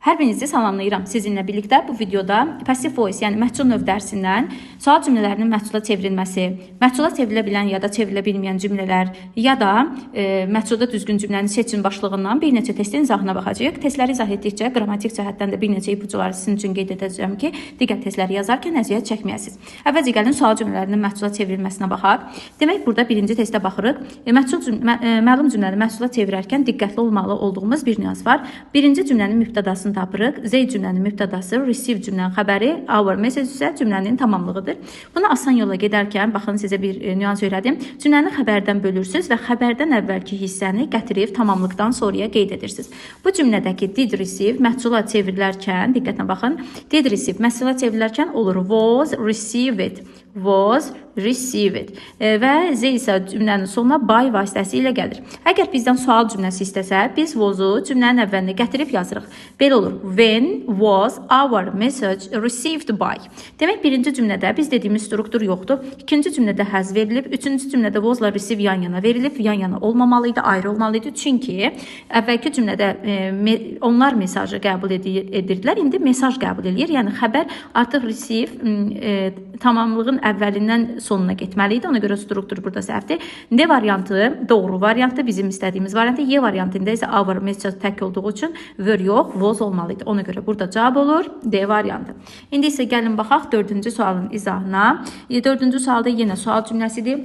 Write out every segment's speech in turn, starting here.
Hər birinizi salamlayıram. Sizinlə birlikdə bu videoda passive voice, yəni məhsul növ dərsindən sual cümlələrinin məhsula çevrilməsi, məhsula çevrilə bilən ya da çevrilə bilməyən cümlələr ya da məhsulda düzgün cümlənin seçim başlığından bir neçə testin izahına baxacağıq. Testləri izah etdikcə qrammatik cəhətdən də bir neçə ipucuları sizin üçün qeyd edəcəm ki, digər testləri yazarkən əziyyət çəkməyəsiniz. Əvvəlcə gəlin sual cümlələrinin məhsula çevrilməsinə baxaq. Demək, burada birinci testə baxırıq. Məlum cümləni məhsula çevirərkən diqqətli olmalı olduğumuz bir nüans var. Birinci cümlənin mübtədasını tapırıq. Z cümlənin mübtədası, receive cümlənin xəbəri, our message isə cümlənin tamamlığıdır. Buna asan yola gedərkən, baxın sizə bir nüans öyrədim. Cümləni xəbərdən bölürsünüz və xəbərdən əvvəlki hissəni gətirib tamamlıqdan sonraya qeyd edirsiniz. Bu cümlədəki did receive məhsula çevrilərkən, diqqətlə baxın, did receive məhsula çevrilərkən olur was received, was received və Z isə cümlənin sonuna by vasitəsilə gəlir. Əgər bizdən sual cümləsi istəsə, biz was-u cümlənin əvvəlinə gətirib yazırıq. Belə olur. When was our message received by? Demək, birinci cümlədə biz dediyimiz struktur yoxdur. İkinci cümlədə həzf verilib. Üçüncü cümlədə was-la receive yan-yana verilib. Yan-yana olmamalıydı, ayrı olmalıydı. Çünki əvvəlki cümlədə onlar mesajı qəbul edirdilər. İndi mesaj qəbul edir. Yəni, xəbər artıq receive tamamlığın əvvəlindən sonuna getməliydi. Ona görə struktur burada səhvdir. D variantı doğru variantdır. Bizim istədiyimiz variantı. Y variantında isə our message tək olduğu üçün were yox, was olmalıydı. Ona görə burada cavab olur D variantı. İndi isə gəlin baxaq dördüncü sualın izahına. Dördüncü sualda yenə sual cümləsidir.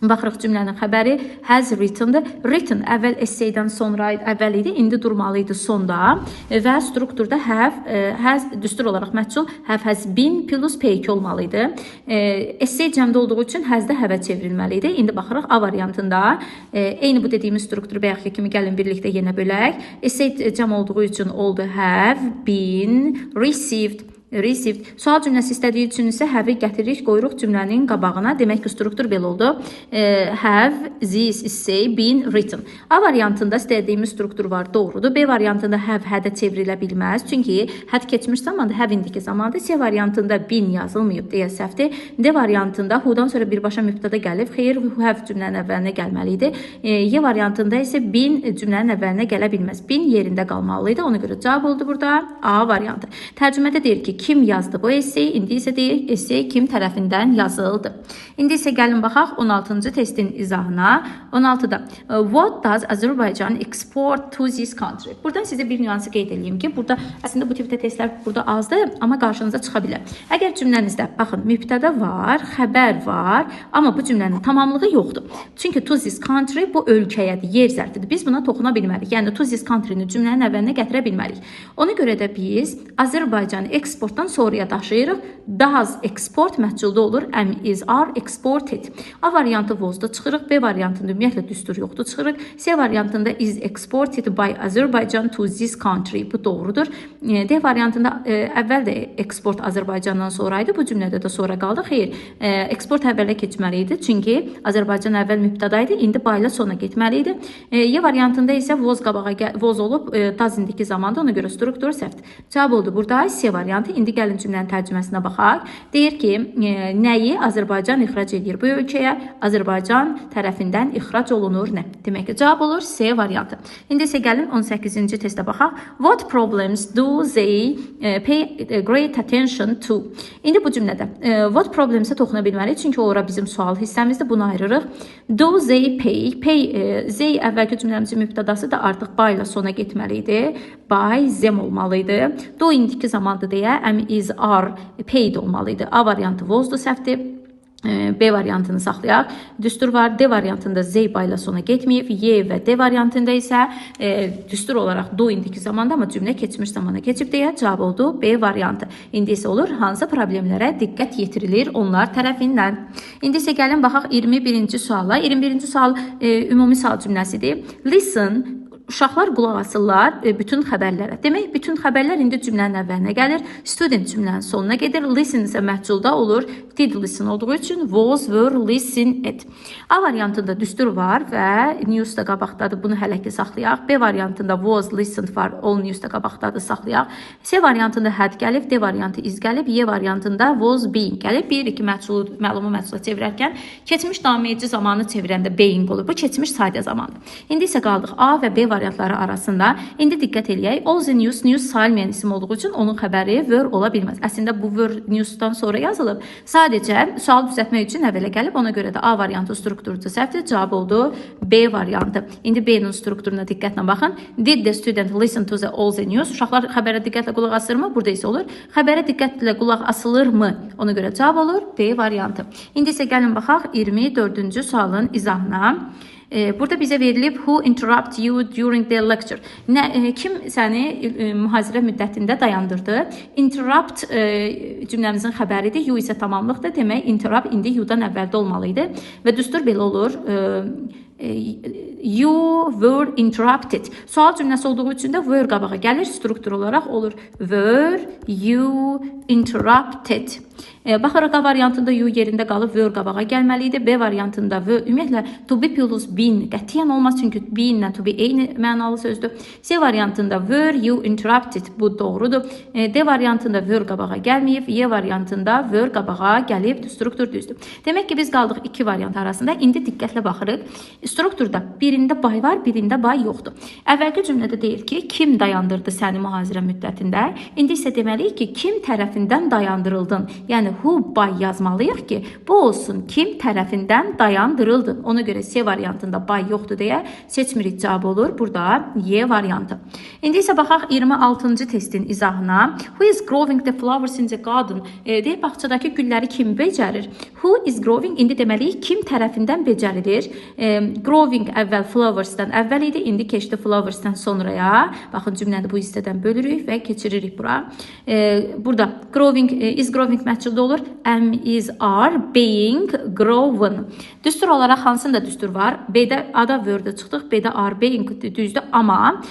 Baxırıq cümlənin xəbəri has written-dır. Written əvvəl essaydən sonra əvvəl idi, indi durmalıydı sonda və strukturda has düstur olaraq məhsul has been plus P2 olmalıydı. Essay cəmdə olduğu üçün has-da have çevrilməliydi. İndi baxırıq A variantında eyni bu dediyimiz strukturu bayaqki kimi gəlin birlikdə yenə bölək. Essay cəm olduğu üçün oldu have been received. Sual cümləsi istədiyi üçün isə have-i gətiririk, qoyuruq cümlənin qabağına. Demək ki, struktur belə oldu. Have this essay been written. A variantında istədiyimiz struktur var, doğrudur. B variantında have had-ə çevrilə bilməz. Çünki had keçmiş zamanda, have indiki zamanda. C variantında been yazılmayıb deyə səhvdir. D variantında who-dan sonra birbaşa mübtəda gəlib. Xeyr, have cümlənin əvvəlinə gəlməlidir. Y variantında isə been cümlənin əvvəlinə gələ bilməz. Been yerində qalmalıydı. Ona görə cavab oldu burada A variantı. Tərcümədə deyir ki, kim yazdı bu essay? İndi isə deyir, essay kim tərəfindən yazıldı. İndi isə gəlin baxaq 16-cı testin izahına. 16-da what does Azerbaijan export to this country? Buradan sizə bir nüansı qeyd edeyim ki, burada əslində bu tipdə testlər burada azdır, amma qarşınıza çıxa bilər. Əgər cümlənizdə baxın, mübtəda var, xəbər var, amma bu cümlənin tamamlığı yoxdur. Çünki to this country bu ölkəyədir, yer zərfidir. Biz buna toxuna bilmərik. Yəni to this country-ni cümlənin əvvəlinə gətirə bilmərik. Ona görə də biz Azərbaycan eksportdan sonraya daşıyırıq. Does export məhculda olur. Am, is, are exported. A variantı was-da çıxırıq. B variantında ümumiyyətlə düstur yoxdur, çıxırıq. C variantında is exported by Azerbaijan to this country. Bu doğrudur. D variantında əvvəl də export Azərbaycandan sonraydı. Bu cümlədə də sonra qaldı. Xeyr, export əvvələ keçməli idi. Çünki Azərbaycan əvvəl mübtəda idi. İndi by ilə sona getməli idi. Y variantında isə was qabağa was olub does indiki zamanda. Ona görə struktur səhvdir. Cavab oldu burada C variantı. İndi gəlin cümlənin tərcüməsinə baxaq. Deyir ki, nəyi Azərbaycan ixrac edir bu ölkəyə? Azərbaycan tərəfindən ixrac olunur nə? Demək ki, cavab olur C variantı. İndi isə gəlin 18-ci testə baxaq. What problems do they pay great attention to? İndi bu cümlədə what problems-ə toxuna bilməliyik. Çünki ora bizim sual hissəmizdir. Bunu ayırırıq. Do they pay? They əvvəlki cümləmizin mübtədası da artıq by ilə sona getməliydi. By them olmalıydı. Do indiki zamandır deyə am, is, are paid olmalıydı. A variantı was-dur, səhvdir. B variantını saxlayaq. Düstur var. D variantında Z by ilə sona getməyib. Y və D variantında isə düstur olaraq do indiki zamanda, amma cümlə keçmiş zamana keçib deyə cavab oldu B variantı. İndi isə olur, hansı problemlərə diqqət yetirilir onlar tərəfindən. İndi isə gəlin baxaq 21-ci suala. 21-ci sual ümumi sual cümləsidir. Listen, uşaqlar qulaq asırlar bütün xəbərlərə. Demək, bütün xəbərlər indi cümlənin əvvəlinə gəlir. Student cümlənin sonuna gedir. Listen isə məhculda olur. Did listen olduğu üçün was, were, listen, et. A variantında düstur var və news da qabaqdadır. Bunu hələ ki saxlayaq. B variantında was, listened var. All news da qabaqdadır, saxlayaq. C variantında had gəlib. D variantı is gəlib. Y variantında was, being gəlib. 1-2 məlumu məhsula çevirərkən keçmiş davam edici zamanı çevirəndə being olur. Bu keçmiş sadə zamandır. İndi isə qaldıq A və B variantı variantları arasında. İndi diqqət eləyək. All the news, news sayılmayan isim olduğu üçün onun xəbəri were ola bilməz. Əslində bu were newsdan sonra yazılıb. Sadəcə sual düzəltmək üçün əvvələ gəlib. Ona görə də A variantı strukturcu səhvdir. Cavab oldu B variantı. İndi B-nin strukturuna diqqətlə baxın. Did the student listen to all the news? Uşaqlar xəbərə diqqətlə qulaq asırmı? Burada isə olur. Xəbərə diqqətlə qulaq asılırmı? Ona görə cavab olur D variantı. İndi isə gəlin baxaq 24-cü sualın izahına. Burada bizə verilib who interrupt you during the lecture. Kim səni mühazirə müddətində dayandırdı? Interrupt cümləmizin xəbəridir. You isə tamamlıqdır. Demək interrupt indi you-dan əvvəldə olmalı idi və düstur belə olur. You were interrupted. Sual cümləsi olduğu üçün də were qabağa gəlir. Struktur olaraq olur. Were you interrupted? Baxaraq A variantında you yerində qalıb were qabağa gəlməli idi. B variantında were ümumiyyətlə to be plus been qətiyyən olmaz çünki been ilə to be eyni mənalı sözdür. C variantında were you interrupted bu doğrudur. D variantında were qabağa gəlməyib. Y variantında were qabağa gəlib. Struktur düzdür. Demək ki biz qaldıq iki variant arasında. İndi diqqətlə baxırıq. Strukturda birində by var, birində by yoxdur. Əvvəlki cümlədə deyir ki, kim dayandırdı səni mühazirə müddətində? İndi isə deməliyik ki, kim tərəfindən dayandırıldın? Yəni who by yazmalıyıq ki, bu olsun kim tərəfindən dayandırıldın. Ona görə C variantında by yoxdur deyə seçmirik, cavab olur. Burada Y variantı. İndi isə baxaq 26-cı testin izahına. Who is growing the flowers in the garden? Deyir, bağçadakı gülləri kim becərir? Who is growing? İndi deməliyik kim tərəfindən becərilir? Growing əvvəl flowers'dan əvvəl idi. İndi keçdi flowers'dan sonraya. Baxın cümləni bu hissədən bölürük və keçiririk bura. Burada growing is growing məhculda olur. Am is are being grown. Düstur olaraq hansında düstur var? B-də ada word-ə çıxdıq. B-də are being düzdür. Amma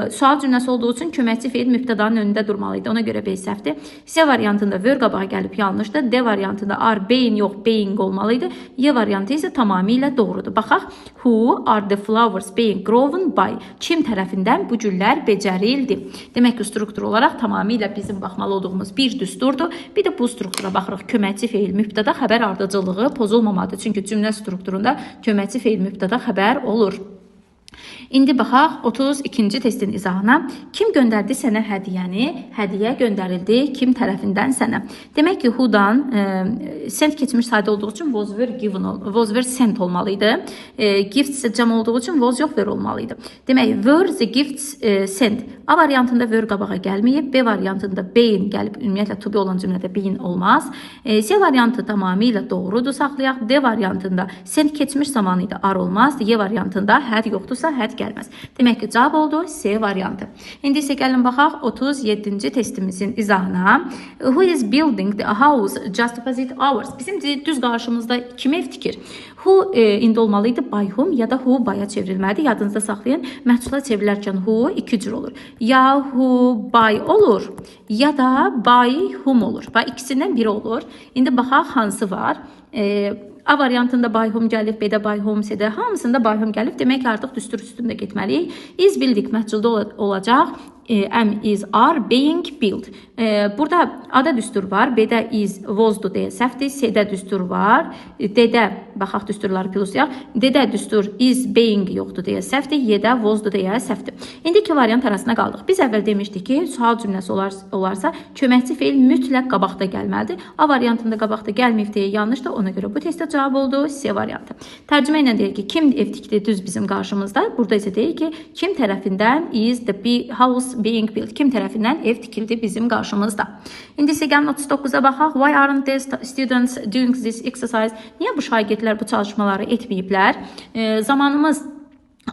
sual cümləsi olduğu üçün köməkçi feil mübtədanın önündə durmalı idi. Ona görə B səhvdir. C variantında were qabağa gəlib yanlışdır. D variantında are being yox being olmalı idi. Y variantı isə tamamilə doğrudur. Baxaq. Who are the flowers being grown by? Kim tərəfindən bu güllər becərildi? Demək ki, struktur olaraq tamamilə bizim baxmalı olduğumuz bir düsturdur. Bir də bu struktura baxırıq. Köməkçi feil mübtəda xəbər ardıcıllığı pozulmamalıdır. Çünki cümlə strukturunda köməkçi feil mübtəda xəbər olur. İndi baxaq 32-ci testin izahına. Kim göndərdi sənə hədiyyəni? Hədiyyə göndərildi kim tərəfindən sənə? Demək ki, who-dan sent keçmiş sayda olduğu üçün was were given, was were sent olmalı idi. Gifts cəm olduğu üçün was yox were olmalı idi. Demək, were the gifts sent. A variantında were qabağa gəlməyib, B variantında being gəlib, ümumiyyətlə to be olan cümlədə being olmaz. C variantı tamamilə doğrudur, saxlayaq. D variantında sent keçmiş zamanı idi, are olmaz. Y variantında had yoxdursa had gəlməz. Demək ki, cavab oldu C variantı. İndi isə gəlin baxaq 37-ci testimizin izahına. Who is building the house just opposite ours? Bizim düz qarşımızda kim ev tikir? Who indi olmalıydı by whom ya da who by'a çevrilməlidir. Yadınızda saxlayın. Məhsula çevrilərkən who iki cür olur. Ya who by olur ya da by whom olur. Və ikisindən biri olur. İndi baxaq hansı var? A variantında by whom gəlib, B-də by whom, C-də hamısında by whom gəlib. Demək ki, artıq düstur üstündə getməliyik. Is building məhculda olacaq. Am is are being built. Burada A-da düstur var. B-də is was'dur deyə səhvdir. C-də düstur var. D-də baxaq düsturları pluslayaq. D-də düstur is being yoxdur deyə səhvdir. Y-də was'dur deyə səhvdir. İndi iki variant arasında qaldıq. Biz əvvəl demişdik ki, sual cümləsi olarsa köməkçi feil mütləq qabaqda gəlməlidir. A variantında qabaqda gəlməyib deyə yanlışdır. Ona görə bu testdə cavab oldu C variantı. Tərcümə ilə deyir ki, kim ev tikdi düz bizim qarşımızda. Burada isə deyir ki, kim tərəfindən is the house being built. Kim tərəfindən ev tikildi bizim qarşımızda. İndi isə gəlin 39-a baxaq. Why aren't the students doing this exercise? Niyə bu şagirdlər bu çalışmaları etməyiblər? Zamanımız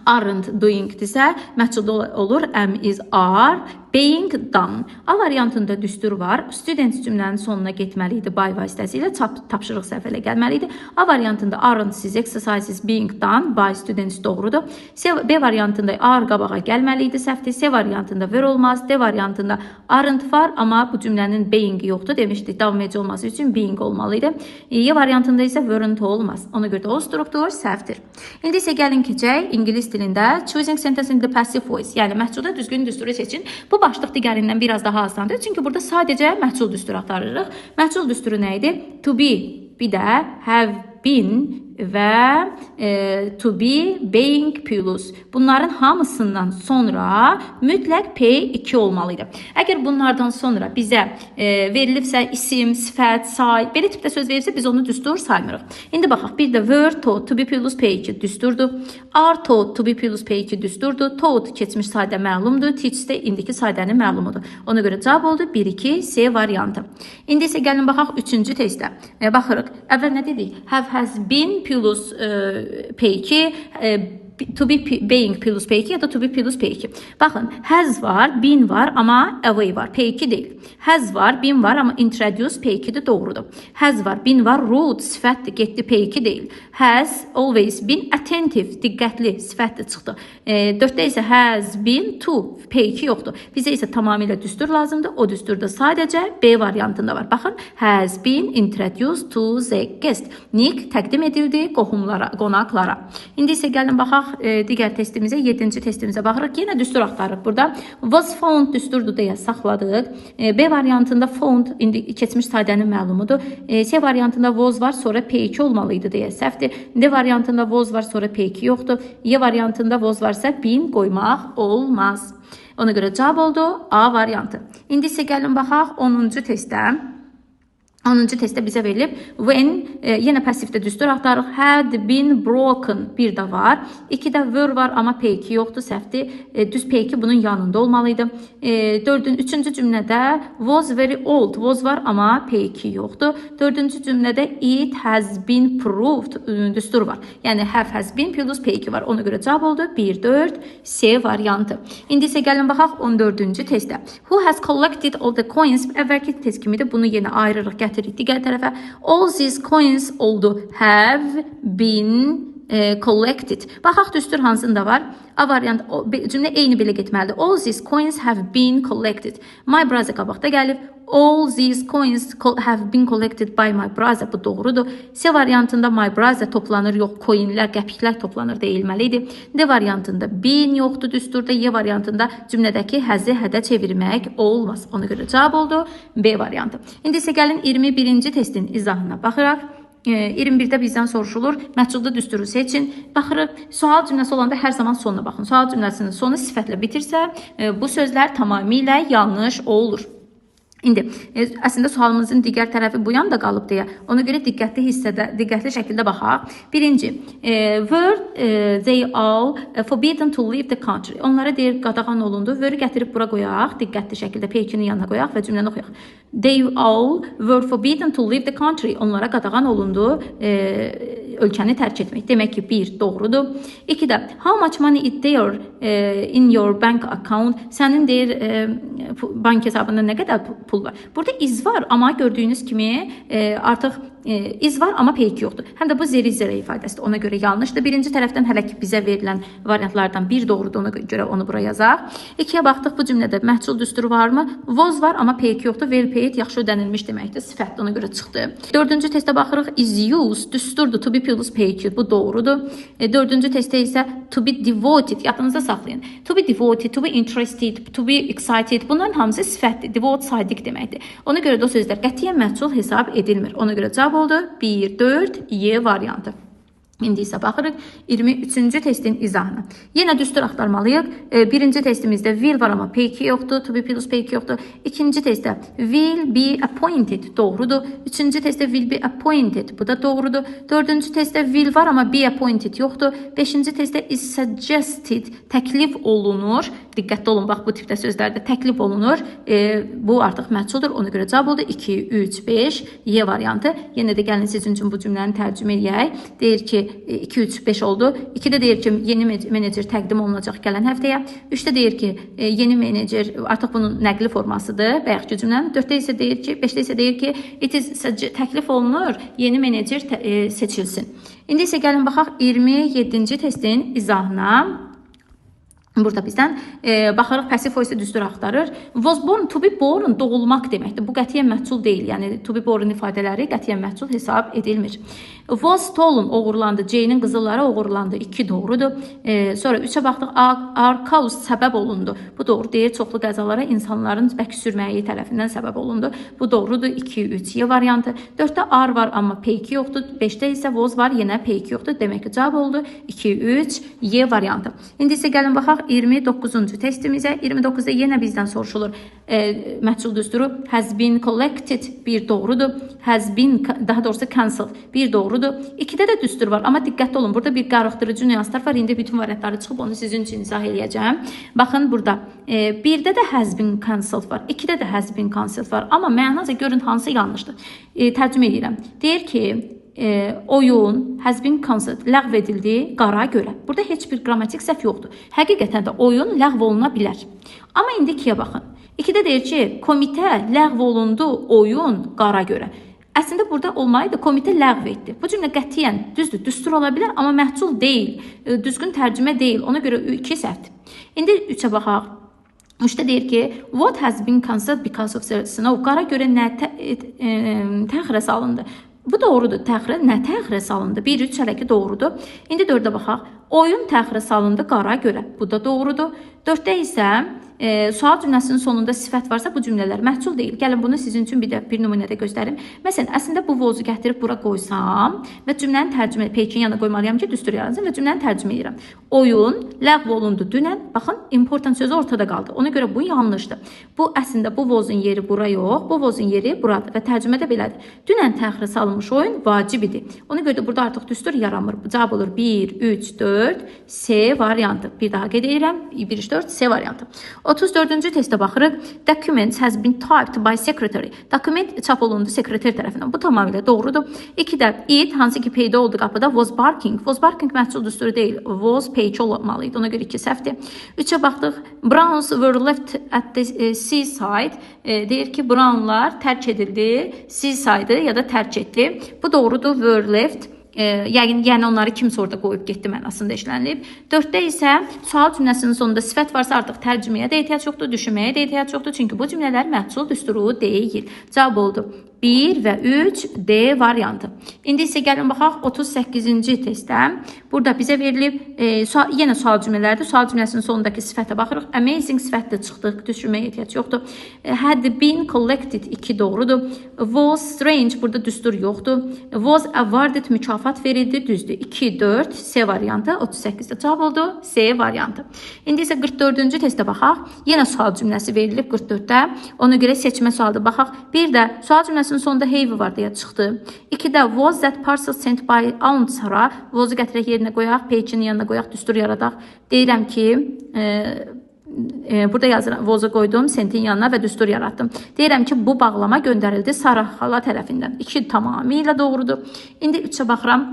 aren't doing-dirsə, məhculda olur. Am is are being done. A variantında düstur var. Students cümlənin sonuna getməli idi by vasitəsilə. Tapşırıq səhv ilə gəlməli idi. A variantında aren't siz exercises being done by students doğrudur. B variantında are qabağa gəlməli idi, səhvdir. C variantında were olmaz. D variantında aren't var, amma bu cümlənin being yoxdur demişdik. Davam edici olması üçün being olmalı idi. Y variantında isə weren't olmaz. Ona görə də o struktur səhvdir. İndi isə gəlin keçək ingilis dilində choosing sentence in the passive voice. Yəni məhculda düzgün düsturu seçin. Bu başlıq digərindən biraz daha asandır. Çünki burada sadəcə məhcul düsturu axtarırıq. Məhcul düsturu nə idi? To be, bir də have been və to be, being plus. Bunların hamısından sonra mütləq P2 olmalıydı. Əgər bunlardan sonra bizə verilibsə isim, sifət, say, belə tipdə söz verirsə biz onu düstur saymırıq. İndi baxaq, bir də were taught to be plus P2 düsturdur. Are taught to be plus P2 düsturdur. Taught keçmiş sayda məlumdur. Teach də indiki saydənin məlumudur. Ona görə cavab oldu 1-2 C variantı. İndi isə gəlin baxaq 3-cü testdə. Baxırıq. Əvvəl nə dedik? Have has been plus P2 to be being plus P2 ya da to be plus P2. Baxın, has var, been var, amma away var. P2 deyil. Has var, been var, amma introduce P2 də doğrudur. Has var, been var, rude sifətdir, getdi P2 deyil. Has always been attentive, diqqətli sifətdir çıxdı. 4-də isə has been to, P2 yoxdur. Bizə isə tamamilə düstur lazımdır. O düsturda sadəcə B variantında var. Baxın, has been introduced to the guest. Nick təqdim edildi qohumlara, qonaqlara. İndi isə gəlin baxaq digər testimizə, 7-ci testimizə baxırıq. Yenə düstur axtarırıq burada. Was found düsturdur deyə saxladıq. B variantında found indi keçmiş saydənin məlumudur. C variantında was var, sonra P2 olmalıydı deyə səhvdir. D variantında was var, sonra P2 yoxdur. Y variantında was varsa been qoymaq olmaz. Ona görə cavab oldu A variantı. İndi isə gəlin baxaq 10-cu testdə. 10-cu testdə bizə verilib when, yenə passivdə düstur axtarırıq. Had been broken bir də var. 2-də were var, amma P2 yoxdur, səhvdir. Düz P2 bunun yanında olmalıydı. 3-cü cümlədə was very old. Was var, amma P2 yoxdur. 4-cü cümlədə it has been proved. Düstur var. Yəni have has been plus P2 var. Ona görə cavab oldu 1-4 C variantı. İndi isə gəlin baxaq 14-cü testdə. Who has collected all the coins? Əvvəlki test kimidir. Bunu yenə ayırırıq, gətiririk digər tərəfə. All these coins oldu have been collected. Baxaq düstur hansında var? A variant, cümlə eyni belə getməlidir. All these coins have been collected. My brother qabaqda gəlib. All these coins have been collected by my brother. Bu doğrudur. C variantında my brother toplanır, yox, coinlər, qəpiklər toplanır deyilməliydi. D variantında been yoxdur düsturda. Y variantında cümlədəki həzi hədə çevirmək olmaz. Ona görə cavab oldu B variantı. İndi isə gəlin 21-ci testin izahına baxıraq. 21-də bizdən soruşulur. Məhculda düsturu seçin. Baxırıq, sual cümləsi olanda hər zaman sonuna baxın. Sual cümləsinin sonu sifətlə bitirsə, bu sözlər tamamilə yanlış olur. İndi, əslində sualımızın digər tərəfi bu yanda qalıb deyə, ona görə diqqətli şəkildə baxaq. Birinci, were they all forbidden to leave the country? Onlara deyir, qadağan olundu. Were gətirib bura qoyaq, diqqətli şəkildə P2-nin yanına qoyaq və cümləni oxuyaq. They all were forbidden to leave the country. Onlara qadağan olundu ölkəni tərk etmək. Demək ki, 1 doğrudur. 2-də, how much money is there in your bank account? Sənin deyir, bank hesabında nə qədər pul var? Burada iz var, amma gördüyünüz kimi artıq iz var, amma P2 yoxdur. Həm də bu zeri-zərə ifadəsidir. Ona görə yanlışdır. Birinci tərəfdən hələ ki bizə verilən variantlardan 1 doğrudur. Ona görə onu bura yazaq. 2-yə baxdıq, bu cümlədə məhcul düsturu varmı? Was var, amma P2 yoxdur. Well paid yaxşı ödənilmiş deməkdir. Sifətdir, ona görə çıxdı. 4-cü testə baxırıq. Is used düsturdur. To be plus P2. Bu doğrudur. 4-cü testdə isə to be devoted. Yadınızda saxlayın. To be devoted, to be interested, to be excited. Bunların hamısı sifətdir. Devote sadiq deməkdir. Ona görə də o sözlər qətiyyən məhcul hesab edilmir. Ona görə cavab oldu 1-4 Y variantı. İndi isə baxırıq 23-cü testin izahına. Yenə düstur axtarmalıyıq. Birinci testimizdə will var, amma P2 yoxdur. To be plus P2 yoxdur. İkinci testdə will be appointed doğrudur. Üçüncü testdə will be appointed. Bu da doğrudur. Dördüncü testdə will var, amma be appointed yoxdur. Beşinci testdə is suggested təklif olunur. Diqqətli olun, bax bu tipdə sözlərdə təklif olunur. Bu artıq məhculdur. Ona görə cavab oldu 2, 3, 5 Y variantı. Yenə də gəlin sizin üçün bu cümləni tərcümə edək. Deyir ki 2, 3, 5 oldu. 2-də deyir ki, yeni menecer təqdim olunacaq gələn həftəyə. 3-də deyir ki, yeni menecer artıq bunun nəqli formasıdır, bayaqki cümlənin. 4-də isə deyir ki, 5-də isə deyir ki, təklif olunur, yeni menecer seçilsin. İndi isə gəlin baxaq 27-ci testin izahına. Burada bizdən baxarıq passive voice düstur axtarır. Was born, to be born doğulmaq deməkdir. Bu qətiyyən məhcul deyil. Yəni to be born ifadələri qətiyyən məhcul hesab edilmir. Was stolen oğurlandı. Jane'in qızılları oğurlandı. 2 doğrudur. Sonra 3'ə baxdıq. Are caused səbəb olundu. Bu doğru deyil. Çoxlu qəzalara insanların bək sürməyi tərəfindən səbəb olundu. Bu doğrudur. 2-3 Y variantı. 4-də are var, amma P2 yoxdur. 5-də isə was var, yenə P2 yoxdur. Demək ki, cavab oldu 2-3 Y variantı. İndi isə gəlin baxaq 29-cu testimizə. 29-da yenə bizdən soruşulur. Məhsul düsturu has been collected bir doğrudur. Has been, daha doğrusu cancelled bir doğrudur. 2-də də düstur var, amma diqqətli olun. Burada bir qarışdırıcı nüanslar var. İndi bütün variantları çıxıb onu sizin üçün izah eləyəcəm. Baxın burada 1-də də has been cancelled var. 2-də də has been cancelled var. Amma mənaca görün hansı yanlışdır. Tərcümə edirəm. Deyir ki, oyun has been cancelled, ləğv edildi qara görə. Burada heç bir qrammatik səhv yoxdur. Həqiqətən də oyun ləğv oluna bilər. Amma indi 2-yə baxın. 2-də deyir ki, komitə ləğv olundu oyun qara görə. Əslində burada olmalıydı, komitə ləğv etdi. Bu cümlə qətiyyən düzdür, düstur ola bilər, amma məhsul deyil, düzgün tərcümə deyil. Ona görə 2 səhvdir. İndi 3-ə baxaq. 3-də deyir ki, what has been cancelled because of the snow? Qara görə nə təxirə salındı? Bu doğrudur. Nə təxirə salındı? 1-3 hələ ki doğrudur. İndi 4-də baxaq. Oyun təxirə salındı qara görə. Bu da doğrudur. 4-də isə sual cümləsinin sonunda sifət varsa bu cümlələr məhsul deyil. Gəlin bunu sizin üçün bir nümunədə göstərim. Məsələn, əslində bu vozu gətirib bura qoysam və cümləni tərcümə, P2-nin yanına qoymalıyam ki, düstur yaransın və cümləni tərcümə edirəm. Oyun ləğv olundu dünən. Baxın, important sözü ortada qaldı. Ona görə bu yanlışdır. Bu əslində bu vozun yeri bura yox, bu vozun yeri buradır və tərcümə də belədir. Dünən təxirə salınmış oyun vacib idi. Ona görə də burada artıq düstur yaranmır. Cavab olur 1, 3, 4, C variantı. Bir daha qeyd edirəm. 1, 3, 4, C variantı. 34-cü testə baxırıq. Documents has been typed by secretary. Dokument çap olundu sekreter tərəfindən. Bu tamamilə doğrudur. 2-də it, hansı ki peyda oldu qapıda, was barking. Was barking məhsul düsturu deyil. Was page olmalıydı. Ona görə 2 səhvdir. 3-ə baxdıq. Browns were left at the seaside. Deyir ki, brownlar tərk edildi. Seaside ya da tərk etdi. Bu doğrudur. Were left. Yəni onları kimsə orada qoyub getdi mənasında işlənilib. 4-də isə sual cümləsinin sonunda sifət varsa artıq tərcüməyə də ehtiyac yoxdur, düşünməyə də ehtiyac yoxdur. Çünki bu cümlələr məhsul düsturu deyil. Cavab oldu 1 və 3 D variantı. İndi isə gəlin baxaq 38-ci testdə. Burada bizə verilib yenə sual cümlələrdir. Sual cümləsinin sonundakı sifətə baxırıq. Amazing sifətlə çıxdıq, düşünməyə ehtiyac yoxdur. Had been collected 2 doğrudur. Was strange, burada düstur yoxdur. Was awarded, mükafat verildi, düzdür. 2, 4, C variantı. 38-də cavab oldu, C variantı. İndi isə 44-cü testə baxaq. Yenə sual cümləsi verilib 44-də. Ona görə seçmə sualıdır. Baxaq. Bir də sual cümləsinin sonunda have var deyə çıxdı. 2-də was that parcel sent by Aunt Sarah. Was-u gətirək yerinə qoyaq, P2-nin yanına qoyaq, düstur yaradaq. Deyirəm ki, burada yazıram, was-u qoydum, sentin yanına və düstur yaratdım. Deyirəm ki, bu bağlama göndərildi Sarah xala tərəfindən. 2 tamamilə doğrudur. İndi 3-ə baxıram.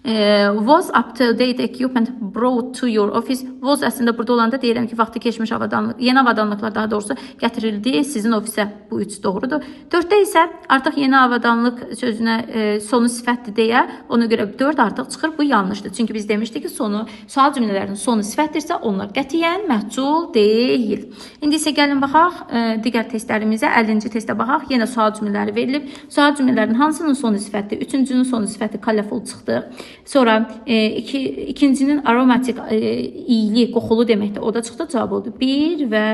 Was up-to-date equipment brought to your office. Was əslində burada olanda deyirəm ki, vaxtı keçmiş avadanlıq, yeni avadanlıqlar daha doğrusu gətirildi sizin ofisə. Bu 3 doğrudur. 4-də isə artıq yeni avadanlıq sözünə sonu sifətdir deyə, ona görə 4 artıq çıxır. Bu yanlışdır. Çünki biz demişdik ki, sual cümlələrinin sonu sifətdirsə, onlar qətiyyən məhsul deyil. İndi isə gəlin baxaq digər testlərimizə. 50-ci testə baxaq. Yenə sual cümlələri verilib. Sual cümlələrinin hansının sonu sifətdir? 3-cünün sonu sifəti colorful çıxdı. Sonra ikincinin aromatik, iyili, qoxulu deməkdir. O da çıxdı, cavab oldu 1 və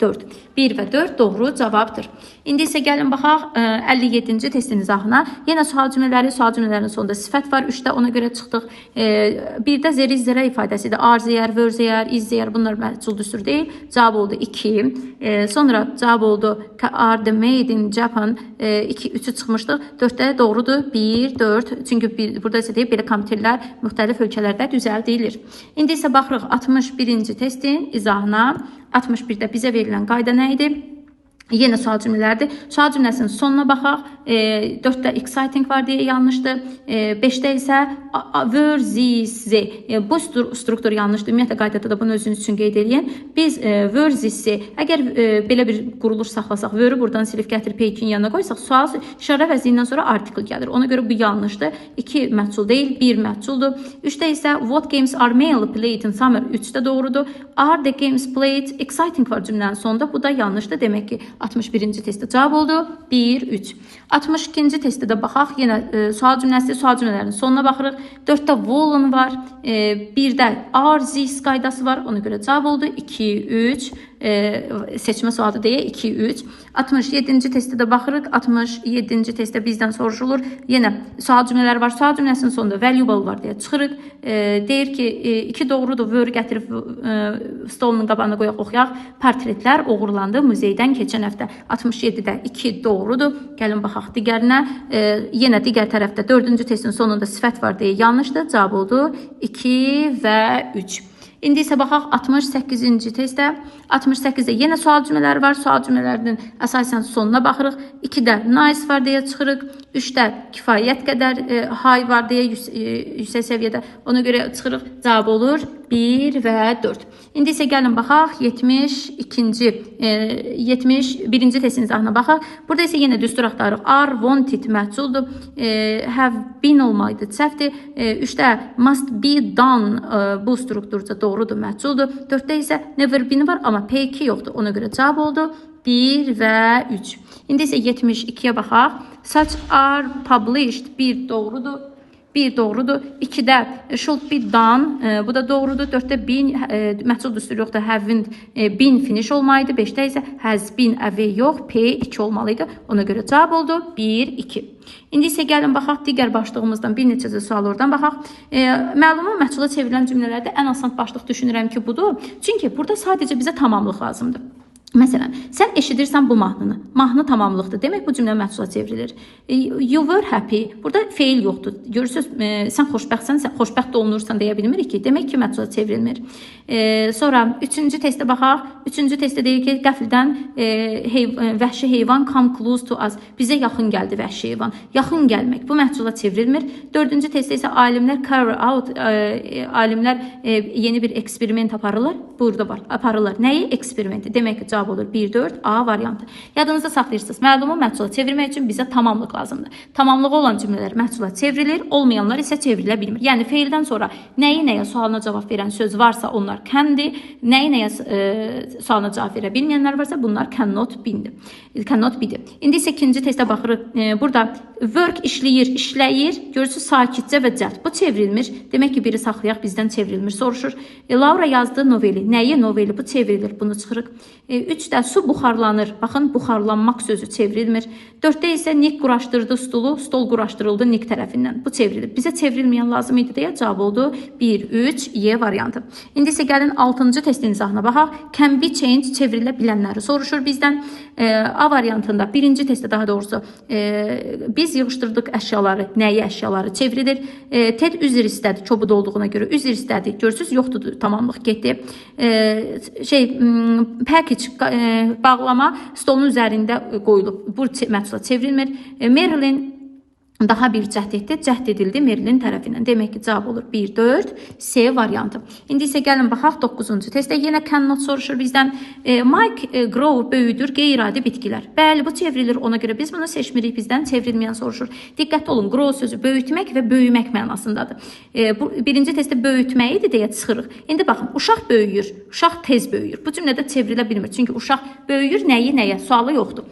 4. 1 və 4 doğru cavabdır. İndi isə gəlin baxaq 57-ci testin izahına. Yenə sual cümlələrinin sonunda sifət var. 3-də ona görə çıxdıq. 1-də zərə ifadəsidir. Are zəyər, were zəyər, is zəyər. Bunlar məhsul düstur deyil. Cavab oldu 2. Sonra cavab oldu are the made in Japan. 2-3'ü çıxmışdıq. 4-də doğrudur 1, 4. Çünki burada isə deyib belə kompüterlər müxtəlif ölkələrdə düzəldilir. İndi isə baxırıq 61-ci testin izahına. 61-də bizə verilən qayda nə idi? Yenə sual cümlələrdir. Sual cümləsinin sonuna baxaq. 4-də exciting var deyə yanlışdır. 5-də isə were this. Bu struktur yanlışdır. Ümumiyyətlə qaydada da bunu özünüz üçün qeyd edin. Biz were this. Əgər belə bir quruluş saxlasaq, were buradan silib gətirib P2-nin yanına qoysaq, sual işarə vəznindən sonra article gəlir. Ona görə bu yanlışdır. 2 məhsul deyil, 1 məhsuldur. 3-də isə what games are mainly played in summer? 3-də doğrudur. Are the games played exciting var cümlənin sonunda. Bu da yanlışdır. Demək ki, 61-ci testdə cavab oldu 1, 3. 62-ci testdə də baxaq. Yenə sual cümləsi, sual cümlələrinin sonuna baxırıq. 4-də Wollen var. 1-də are this qaydası var. Ona görə cavab oldu 2, 3. Seçmə sualı deyə 2, 3. 67-ci testdə də baxırıq. 67-ci testdə bizdən soruşulur. Yenə sual cümlələri var. Sual cümləsinin sonunda valuable var deyə çıxırıq. Deyir ki, 2 doğrudur. Were gətirib stolunun qabağına qoyaq, oxuyaq. Portretlər oğurlandı muzeydən keçən həftə. 67-də 2 doğrudur. Gəlin baxaq digərinə. Yenə digər tərəfdə 4-cü testin sonunda sifət var deyə yanlışdır. Cavab oldu 2 və 3. İndi isə baxaq 68-ci testdə. 68-də yenə sual cümlələri var. Sual cümlələrinin əsasən sonuna baxırıq. 2-də nice var deyə çıxırıq. 3-də kifayət qədər high var deyə yüksək səviyyədə. Ona görə çıxırıq. Cavab olur 1 və 4. İndi isə gəlin baxaq 71-ci testin izahına baxaq. Burada isə yenə düstur axtarırıq. Are wanted məhculdur. Have been olmaydı səhvdir. 3-də must be done bu strukturca doğrudur, məhculdur. 4-də isə never been var, amma P2 yoxdur. Ona görə cavab oldu 1 və 3. İndi isə 72-yə baxaq. Such are published 1 doğrudur. 1 doğrudur. 2-də should be done. Bu da doğrudur. 4-də been məhsul düsturu yoxdur. Haven't been finish olmalıydı. 5-də isə has been away yox. P2 olmalıydı. Ona görə cavab oldu 1, 2. İndi isə gəlin baxaq digər başlığımızdan bir neçə sual oradan baxaq. Məluma məhsula çevrilən cümlələrdə ən asan başlıq düşünürəm ki, budur. Çünki burada sadəcə bizə tamamlıq lazımdır. Məsələn, sən eşidirsən bu mahnını. Mahnı tamamlıqdır. Demək bu cümlə məhsula çevrilir. You were happy. Burada feil yoxdur. Görürsüz, sən xoşbəxtsən, xoşbəxt olunursan deyə bilmirik ki. Demək ki, məhsula çevrilmir. Sonra 3-cü testə baxaq. 3-cü testdə deyir ki, qəfildən vəhşi heyvan come close to us. Bizə yaxın gəldi vəhşi heyvan. Yaxın gəlmək. Bu məhsula çevrilmir. 4-cü testdə isə alimlər carry out. Alimlər yeni bir eksperiment aparırlar. Burada var. Aparırlar. Nəyi? Eksperimenti. Demək ki, cavab olur 1, 4, A variantı. Yadınızda saxlayırsınız. Məlumu məhsula çevirmək üçün bizə tamamlıq lazımdır. Tamamlığı olan cümlələr məhsula çevrilir, olmayanlar isə çevrilə bilmir. Yəni feildən sonra nəyi nəyə sualına cavab verən söz varsa onlar candir, nəyi nəyə sualına cavab verə bilməyənlər varsa bunlar cannot be-dir. İndi isə ikinci testə baxırıq. Burada work işləyir, işləyir. Görürsüz sakitcə və cəld. Bu çevrilmir. Demək ki, biri saxlayaq bizdən çevrilmir. Soruşur. Laura yazdı noveli. Nəyi noveli? Bu çevrilir. Bunu çıxırıq. 3-də su buxarlanır. Baxın, buxarlanmaq sözü çevrilmir. 4-də isə Nick quraşdırdı stolu, stol quraşdırıldı Nick tərəfindən. Bu çevrilir. Bizə çevrilməyən lazım idi deyə cavab oldu 1, 3, Y variantı. İndi isə gəlin 6-cı testin izahına baxaq. Can be changed çevrilə bilənləri soruşur bizdən. A variantında, birinci testdə daha doğrusu biz yığışdırdıq əşyaları, nəyi əşyaları çevrilir. Ted üzr istədi, kobud olduğuna görə üzr istədi. Görürsüz, yoxdur, tamamlıq getdi. Package bağlama stolun üzərində qoyulub. Bu məhsula çevrilmir. Marilyn daha bir cəhd etdi. Cəhd edildi Marilyn tərəfindən. Demək ki, cavab olur 1, 4, C variantı. İndi isə gəlin baxaq 9-cu testdə. Yenə cannot soruşur bizdən. Mike grow böyüdür qeyri-adi bitkilər. Bəli, bu çevrilir. Ona görə biz bunu seçmirik. Bizdən çevrilməyən soruşur. Diqqətli olun. Grow sözü böyütmək və böyümək mənasındadır. Bu birinci testdə böyütmək idi deyə çıxırıq. İndi baxın, uşaq böyüyür. Uşaq tez böyüyür. Bu cümlədə çevrilə bilmir. Çünki uşaq böyüyür, nəyi nəyə? Sualı yoxdur.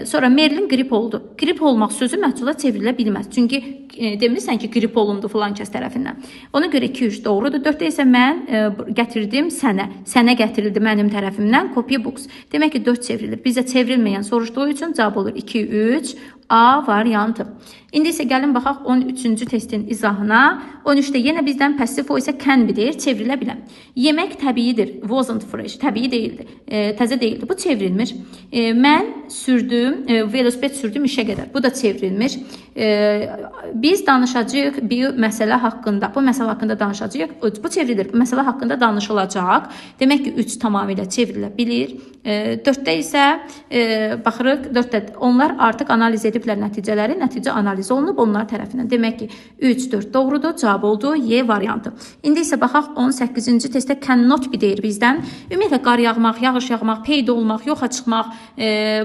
Sonra Marilyn qrip oldu. Qrip olmaq sözü məhsula çevrilə bilməz. Çünki demirsən ki, qrip olundu filan kəs tərəfindən. Ona görə 2, 3 doğrudur. 4-də isə mən gətirdim sənə. Sənə gətirildi mənim tərəfimdən copybooks. Demək ki, 4 çevrilir. Bizə çevrilməyən soruşduğu üçün cavab olur 2, 3, A variantı. İndi isə gəlin baxaq 13-cü testin izahına. 13-də yenə bizdən passive voice can be deyir, çevrilə bilən. Yemək təbiidir, wasn't fresh, təbii deyildi, təzə deyildi. Bu çevrilmir. Mən sürdüm, velosiped sürdüm işə qədər. Bu da çevrilmir. Biz danışacağıq bir məsələ haqqında. Bu məsələ haqqında danışacağıq. Bu çevrilir. Bu məsələ haqqında danışılacaq. Demək ki, 3 tamamilə çevrilə bilir. 4-də isə baxırıq, 4-də onlar artıq analiz ediblər nəticələri. Nəticə analiz olunub onlar tərəfindən. Demək ki, 3, 4 doğrudur. Cavab oldu Y variantı. İndi isə baxaq 18-ci testdə cannot be deyir bizdən. Ümumiyyətlə qar yağmaq, yağış yağmaq, peyda olmaq, yoxa çıxmaq,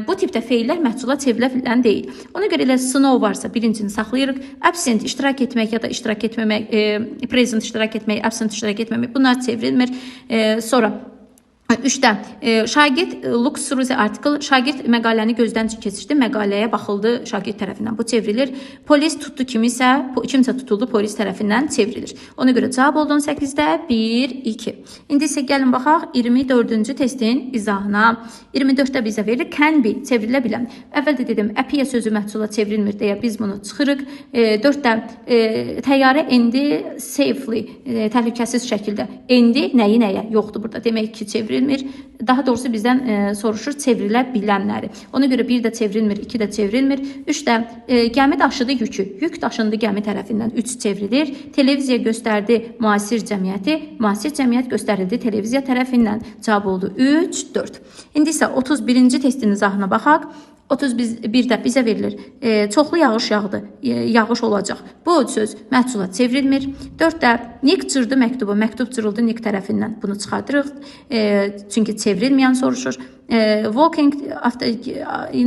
bu tipdə feillər məhsula çevrilə bilən deyil. Ona görə elə snow varsa birincini saxlayırıq. Absent iştirak etmək ya da iştirak etməmək, present iştirak etmək, absent iştirak etməmək bunlar çevrilmir. Sonra 3-də şagird looks through the article, şagird məqaləni gözdən keçirdi, məqaləyə baxıldı şagird tərəfindən. Bu çevrilir. Polis tutdu kimsə tutuldu, polis tərəfindən çevrilir. Ona görə cavab oldu 18-də 1, 2. İndi isə gəlin baxaq 24-cü testin izahına. 24-də bizə verilir can be, çevrilə bilən. Əvvəldə dedim, appear sözü məhsula çevrilmir deyə biz bunu çıxırıq. 4-də təyyarə endi safely, təhlükəsiz şəkildə. Endi nəyə? Yoxdur burada. Demək ki, çevrilir. Daha doğrusu bizdən soruşur çevrilə bilənləri. Ona görə 1 də çevrilmir, 2 də çevrilmir. 3 də gəmi daşıdı yükü. Yük daşındı gəmi tərəfindən 3 çevrilir. Televiziya göstərdi müasir cəmiyyəti. Müasir cəmiyyət göstərildi televiziya tərəfindən. Cavab oldu 3, 4. İndi isə 31-ci testin izahına baxaq. 31-də bizə verilir. Çoxlu yağış yağdı. Yağış olacaq. Bu söz məhsula çevrilmir. 4-də Nick cırdı məktubu. Məktub cırıldı Nick tərəfindən. Bunu çıxardırıq. Çünki çevrilməyən soruşur. Walking after,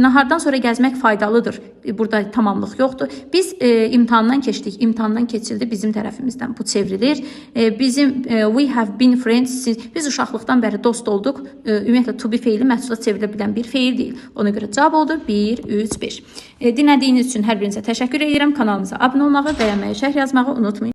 nahardan sonra gəzmək faydalıdır. Burada tamamlıq yoxdur. Biz imtahandan keçdik. İmtahandan keçildi bizim tərəfimizdən. Bu çevrilir. We have been friends. Biz uşaqlıqdan bəri dost olduq. Ümumiyyətlə to be feili məhsula çevrilə bilən bir feil deyil. Ona görə cavab oldu 1, 3, 5. Dinlədiyiniz üçün hər birinizə təşəkkür edirəm. Kanalımıza abunə olmağı, bəyənməyi, şərh yazmağı unutmayın.